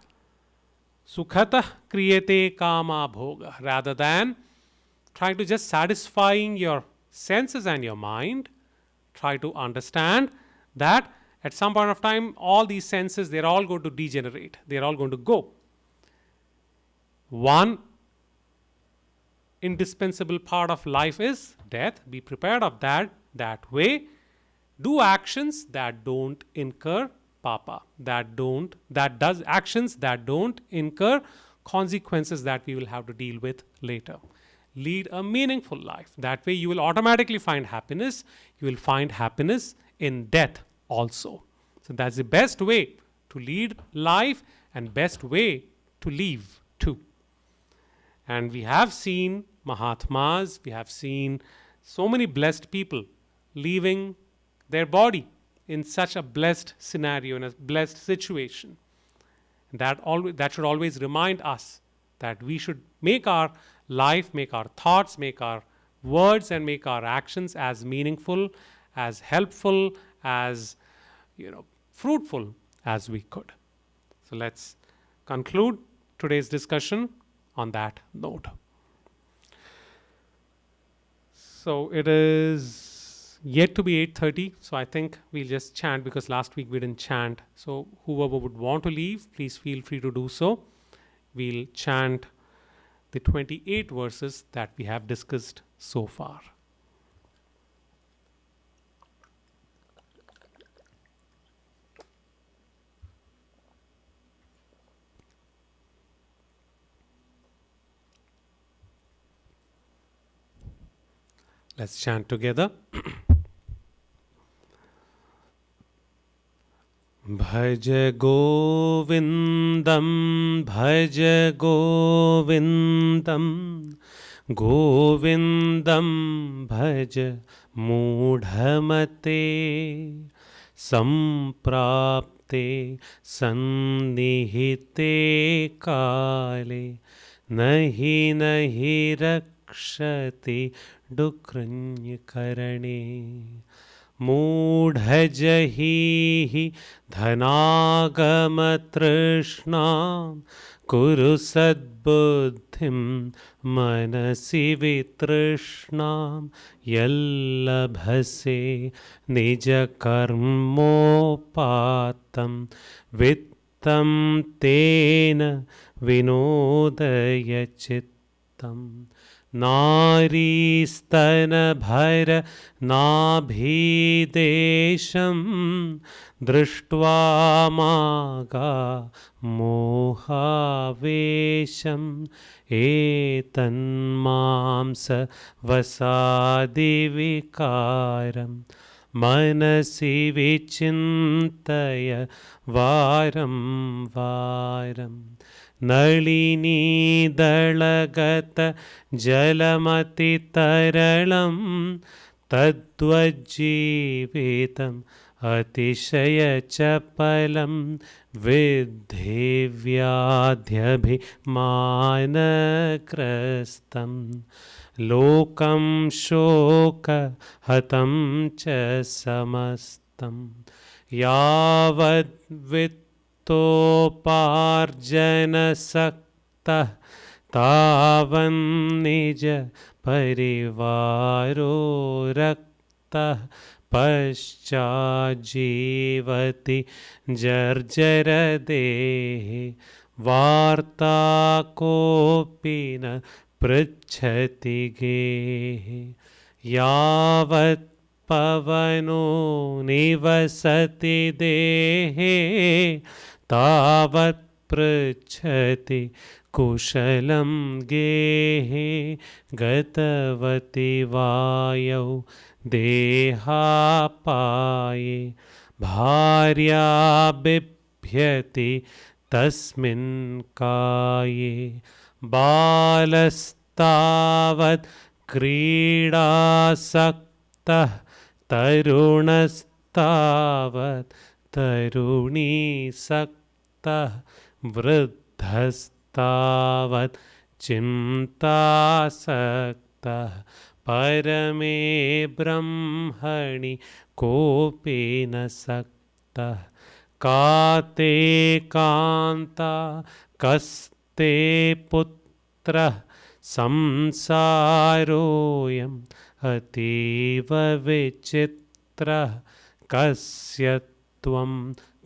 Speaker 1: Sukhatah kriyate kama bhoga. Rather than trying to just satisfying your senses and your mind, try to understand that at some point of time, all these senses, they're all going to degenerate. They're all going to go. One indispensable part of life is death. Be prepared of that. That way, do actions that don't incur papa, that does actions that don't incur consequences that we will have to deal with later. Lead a meaningful life. That way you will automatically find happiness. You will find happiness in death also. So that's the best way to lead life and best way to live too. And we have seen Mahatmas, we have seen so many blessed people leaving their body in such a blessed scenario, in a blessed situation. That should always remind us that we should make our life, make our thoughts, make our words, and make our actions as meaningful, as helpful, as fruitful as we could. So let's conclude today's discussion on that note. So it is yet to be 8:30, so I think we'll just chant, because last week we didn't chant. So whoever would want to leave, please feel free to do so. We'll chant the 28 verses that we have discussed so far. Let's chant together. Bhaja Govindam, Bhaja Govindam, Govindam Bhaja Mudhamate, Samprapte Sannihite Kale, Nahi Nahi Rakshati Dukranya Karane. Mudhajahi dhanagama trishnam kuru sadbuddhim manasi vitrishnam yallabhase nija karmopatam vittam tena vinodaya chittam. Naristana bhaira nabhidesham drishtva maga mohavesham etan mamsa vasadi vikaram manasi vichintaya varam varam. Nalini dalagata jalamati taralam tadvajjivitam atishaya chapalam vidhi vyadhyabhimanakrastam lokam shoka hatam cha samastam yavad Toparjana sakta tavan nija parivaro rakta pascha jivati jarjara dehe varta kopina prachati gehe yavat pavano nivasati dehe tavat prachati kushalam gehe gatavati vayau deha paye bharya bibhyati tasmin kaye balastavat kridasakta tarunastavat taruni sakta vruddhastavat chimta sakta parame brahmani kopena sakta kate kanta पुत्रः संसारोऽयम् अतीव विचित्रः कस्य त्वं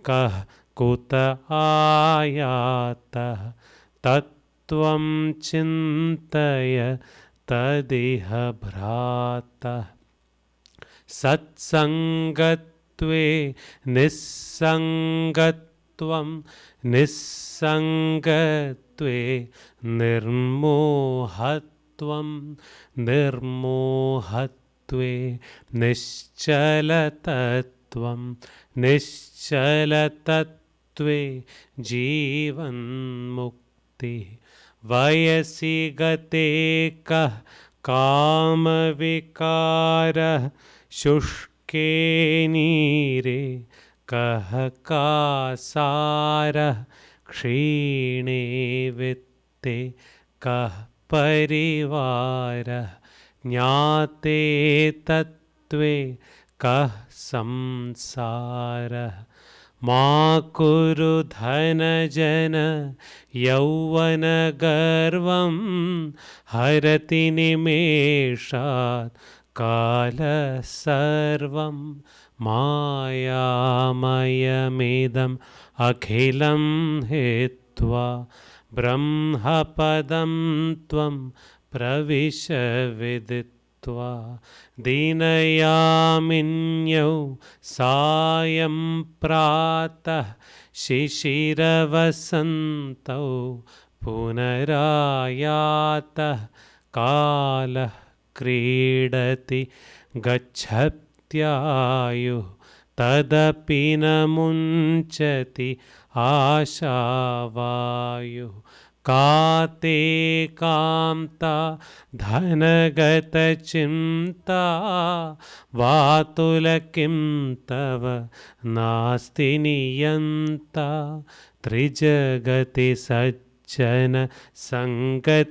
Speaker 1: कः कुत आयातः तत्त्वं चिन्तय तदिह भ्रातः सत्सङ्गत्वे निस्सङ्गत्वं निस्सङ्गत्वे निर्मोहत्वं निर्मोहत्वे निश्चलतत्वं निश्चलतत्वे जीवन्मुक्तिः वयसि गते कः कामविकारः शुष्के नीरे कः कासारः क्षीणे वित्ते कः परिवारः ज्ञाते तत्त्वे कः संसारः मा कुरु धनजन यौवनगर्वं हरति निमेषात् कालः सर्वं मायामयमिदम् अखिलं हित्वा ब्रह्मपदं त्वं प्रविश विदित्वा दीनयामिन्यौ सायं प्रातः शिशिरवसन्तौ पुनरायातः कालः क्रीडति गच्छत्यायुः तदपि न मुञ्चति आशावायुः का ते कान्ता धनगतचिन्ता वातुलकिं तव नास्ति नियन्ता त्रिजगति सज्जन सङ्गतिरेका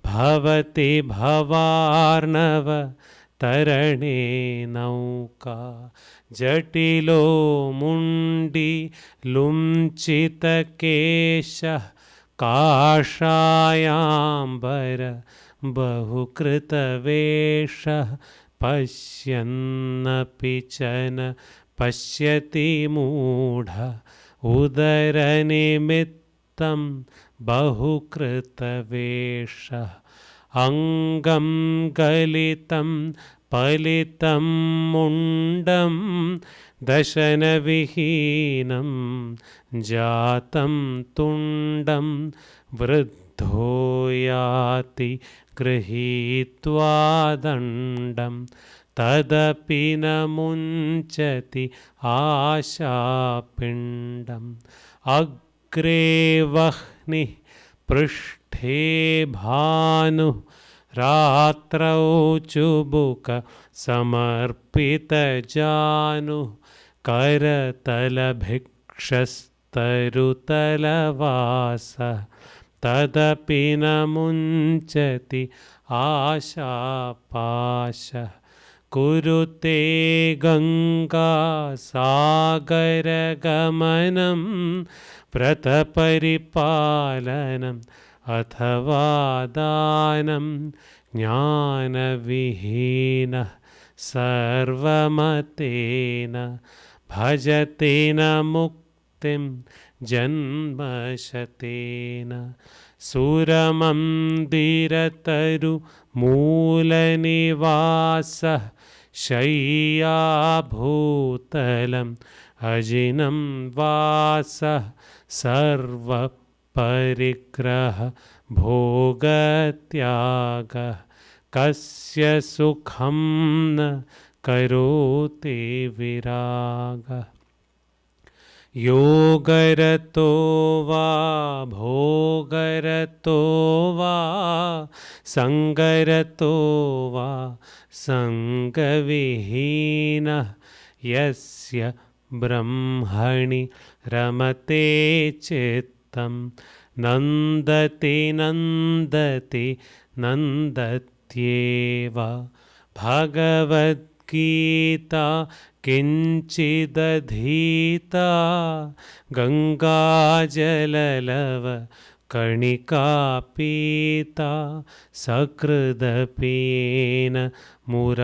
Speaker 1: भवति भवार्णव तरणे नौका जटिलो मुण्डी लुञ्चितकेशः काषायाम्बर बहुकृतवेषः पश्यन्नपि च न पश्यति मूढः उदरनिमित्तं बहुकृतवेषः अङ्गं गलितं पलितं मुण्डं दशनविहीनं जातं तुण्डं वृद्धो याति गृहीत्वा दण्डं तदपि न मुञ्चति आशापिण्डम् अग्रे वह्निः पृष्ठे भानुः रात्रौ चुबुक समर्पितजानुः करतलभिक्षस्तरुतलवासः तदपि न मुञ्चति आशापाशः कुरुते गङ्गासागरगमनं व्रतपरिपालनम् अथवा दानं ज्ञानविहीनः सर्वमतेन भजते न मुक्तिं जन्मशतेन सुरमन्दिरतरुमूलनिवासः शय्याभूतलम् अजिनं वासः सर्वपरिग्रह भोगत्यागः कस्य सुखं न करोति विरागः योगरतो वा भोगरतो वा संगरतो वा संगविहीनः यस्य ब्रह्मणि रमते चित्तं नन्दति नन्दति नन्दत्येव भगवद्गीता किञ्चिदधीता गङ्गाजललव कर्णिका पीता सकृदपीन मुरारिसमर्चा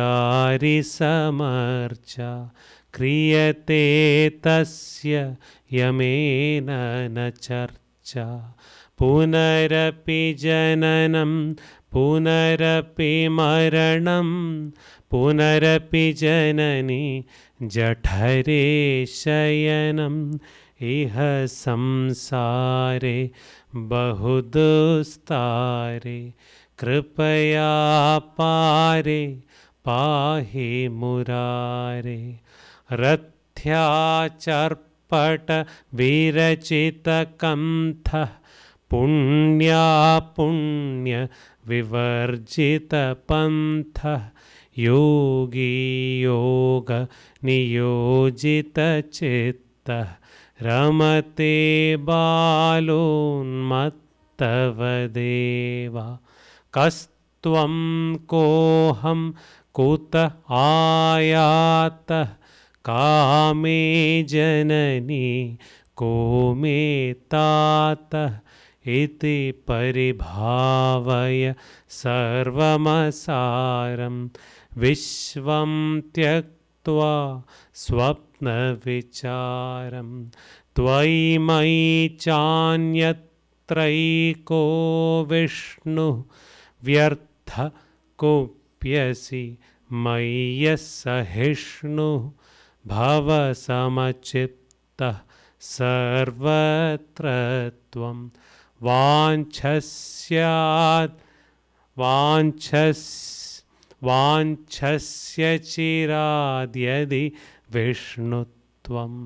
Speaker 1: क्रियते तस्य यमेन न चर्चा पुनरपि जननं पुनरपि मरणं पुनरपि जननी जठरे शयनम् इह संसारे बहुदुस्तारे कृपया पारे पाहि मुरारे रथ्याचर्पट विरचितकण्ठः पुण्य विवर्जितपन्थः योगी योग नियोजितचित्तः रमते बालोन्मत्तवदेव कस्त्वं कोऽहं कुतः आयातः कामे जननी को मे तातः इति परिभावय सर्वमसारं विश्वं त्यक्त्वा स्वप्नविचारं त्वयि मयि चान्यत्रैको विष्णुः व्यर्थः कुप्यसि मय्यः सहिष्णुः भवसमचित्तः सर्वत्र त्वं वाञ्छस्य चिराद्यदि विष्णुत्वम्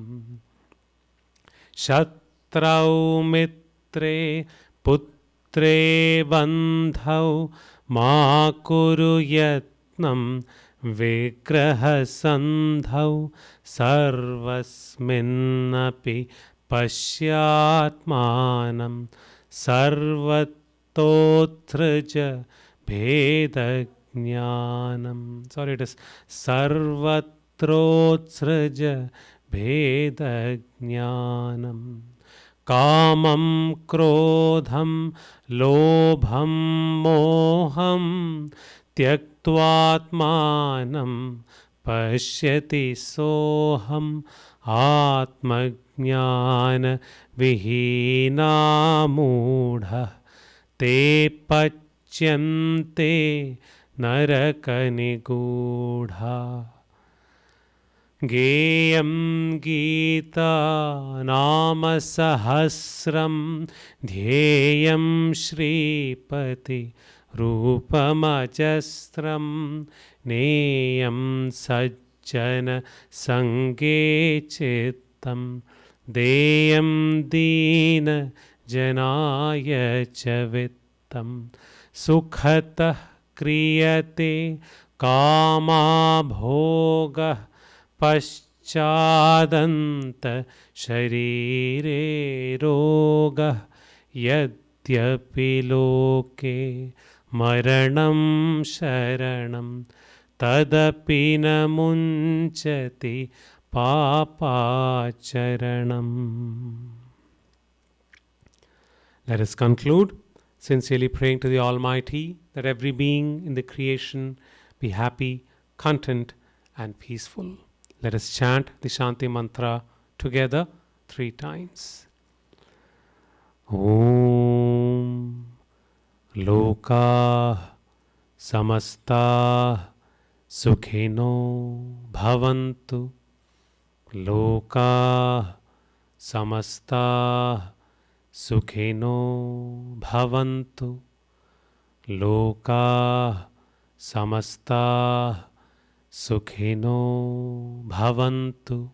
Speaker 1: शत्रौ मित्रे पुत्रे बन्धौ मा कुरु यत्नं विग्रहसन्धौ सर्वस्मिन्नपि पश्यात्मानं सर्वतोत्सृज भेदज्ञानं sorry it is सर्वत्रोत्सृज भेदज्ञानं कामं क्रोधं लोभं मोहं त्यक्त्वात्मानं पश्यति सोऽहम् आत्मज्ञानविहीना मूढः ते पच्यन्ते नरकनिगूढा गेयं गीता नाम सहस्रं ध्येयं श्रीपति रूपमजस्रं नेयं सज्जन संगे चित्तं देयं दीन जनाय च वित्तं सुखतः क्रियते कामभोगः पश्चादन्त शरीरे रोगः यद्यपि लोके मरणं शरणं तदपि न मुञ्चति पापाचरणम्. Let us conclude sincerely praying to the Almighty that every being in the creation be happy, content and peaceful. Let us chant the Shanti mantra together 3 times. Om Loka Samasta Sukhino Bhavantu. Loka Samasta Sukhino Bhavantu. Loka Samasta Sukhino Bhavantu.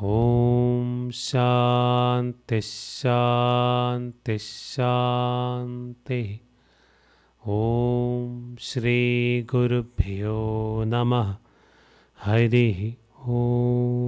Speaker 1: Om Shanti Shanti Shanti. Om Shri Gurubhyo Namah. Hari Om.